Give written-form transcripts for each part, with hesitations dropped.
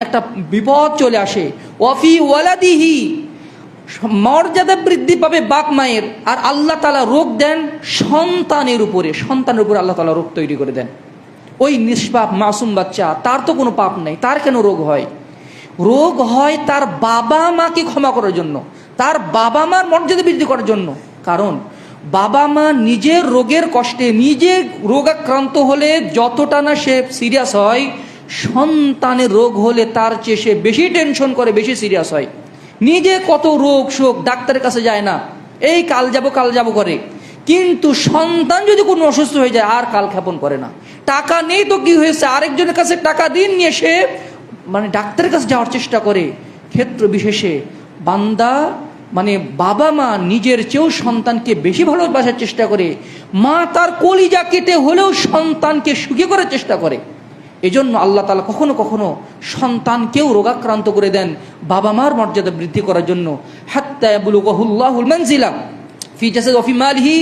একটা বিপদ চলে আসে। ওয়াফি ওয়ালাদিহি, মর্যাদা বৃদ্ধি পাবে বাপ মায়ের, আর আল্লাহ তাআলা রোগ দেন সন্তানের উপরে। সন্তানের উপরে আল্লাহ তাআলা রোগ তৈরি করে দেন। ওই নিষ্পাপ মাসুম বাচ্চা, তার তো কোনো পাপ নেই, তার কেন রোগ হয়? রোগ হয় তার বাবা মাকে ক্ষমা করার জন্য, তার বাবা মার মর্যাদা বৃদ্ধি করার জন্য। কারণ বাবা মা নিজের রোগের কষ্টে, নিজে রোগাক্রান্ত হলে যতটা না সে সিরিয়াস হয়, সন্তানের রোগ হলে তার চেয়ে সে বেশি টেনশন করে, বেশি সিরিয়াস হয়। নিজে কত রোগ শোক, ডাক্তারের কাছে যায় না, এই কাল যাব করে। কিন্তু সন্তান যদি কোনো অসুস্থ হয়ে যায়, আর কাল ক্ষেপণ করে না। টাকা নেই তো কি হয়েছে, আরেকজনের কাছে টাকা ঋণ নিয়ে সে ডাক্তারের কাছে যাওয়ার চেষ্টা করে। ক্ষেত্র বিশেষে বান্দা বাবা মা নিজের চেয়েও সন্তানকে বেশি ভালোবাসার চেষ্টা করে। মা তার কলিজা কেটে হলেও সন্তানকে সুখী করার চেষ্টা করে। এজন্য আল্লাহ তাআলা কখনো কখনো সন্তানকেও রোগাক্রান্ত করে দেন বাবা মার মর্যাদা বৃদ্ধি করার জন্য। হাত্তা ইয়াবলুগাহুল্লাহুল মানজিলা ফি জাসাদি ওয়া ফি মালিহি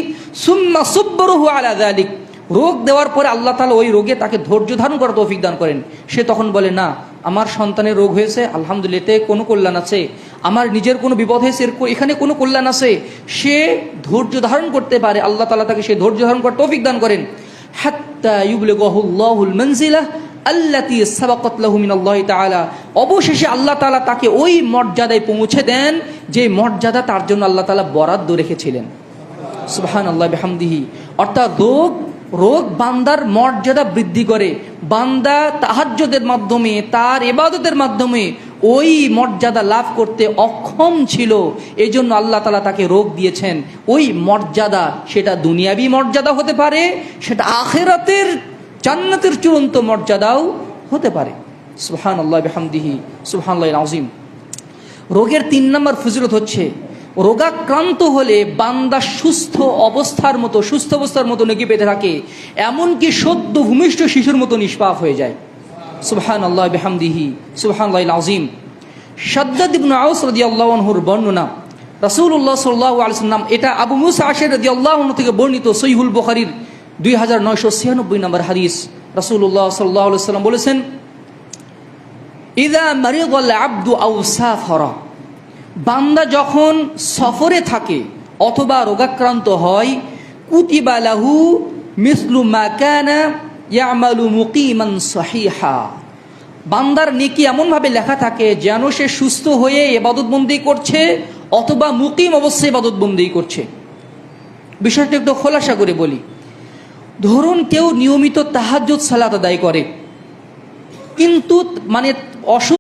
সুম্মা সাব্বারহু আলা যালিক। রোগ দেওয়ার পরে আল্লাহ তাআলা ওই রোগে তাকে ধৈর্য ধারণ করার তৌফিক দান করেন। সে তখন বলে, না, আমার সন্তানের রোগ হয়েছে, আলহামদুলিল্লাহ, এতে কোনো কল্যাণ আছে। আমার নিজের কোনো বিপদ হয়েছে, এখানে কোনো কল্যাণ আছে। সে ধৈর্য ধারণ করতে পারে, আল্লাহ তাআলা তাকে সে ধৈর্য ধারণ করার তৌফিক দান করেন। হাত্তা ইউবলিগাহুল্লাহুল মানজিলা আল্লাতী সাবাকাত লাহু মিনাল্লাহি তাআলা। অবশেষে আল্লাহ তাআলা তাকে ওই মর্যাদায় পৌঁছে দেন যে মর্যাদা তার জন্য আল্লাহ তাআলা বরাদ্দ রেখেছিলেন। সুবহানাল্লাহি বিহামদিহি। অর্থাৎ রোগ বান্দার মর্যাদা বৃদ্ধি করে। বান্দা তাহাজ্জুদের মাধ্যমে, তার ইবাদতের মাধ্যমে ওই মর্যাদা লাভ করতে অক্ষম ছিল, এই জন্য আল্লাহ তাআলা তাকে রোগ দিয়েছেন। ওই মর্যাদা, সেটা দুনিয়াবি মর্যাদা হতে পারে, সেটা আখিরাতের জান্নাতের চূড়ান্ত মর্যাদাও হতে পারে। সুবহানাল্লাহি বিহামদিহি, সুবহানাল্লাহিল আযীম। রোগের 3 নম্বর ফজিলত হচ্ছে, রোগাক্রান্ত হলে বান্দা সুস্থ অবস্থার মতো নেকি পেতে থাকে, এমনকি সদ্য ভূমিষ্ঠ শিশুর মতো নিষ্পাপ হয়ে যায়। সুবহানাল্লাহি বিহামদিহি, সুবহানাল্লাহিল আযীম। শাদ্দাদ ইবনে আওস রাদিয়াল্লাহু আনহুর বর্ণনা, রাসূলুল্লাহ সাল্লাল্লাহু আলাইহি ওয়াসাল্লাম, এটা আবু মুসা আশআরী রাদিয়াল্লাহু আনহু থেকে বর্ণিত, সহিহুল বুখারীর 2996 নম্বর হাদিস। রাসূলুল্লাহ সাল্লাল্লাহু আলাইহি ওয়াসাল্লাম বলেছেন, ইযা মারিদাল আবদু আও সাফারা, বান্দা যখন সফরে থাকে অথবা রোগাক্রান্ত হয়, কুতিবা লাহু মিসলু মা কানা ইয়ামালু মুকিমান সহিহা, বান্দার নেকি এমনভাবে লেখা থাকে যেন সে সুস্থ হয়ে ইবাদতবন্দি করছে অথবা মুকিম অবস্থায় ইবাদতবন্দি করছে। বিষয়টা একটু খোলাসা করে বলি। ধরুন কেউ নিয়মিত তাহাজ্জুদ সালাত আদায় করে, কিন্তু অসুস্থ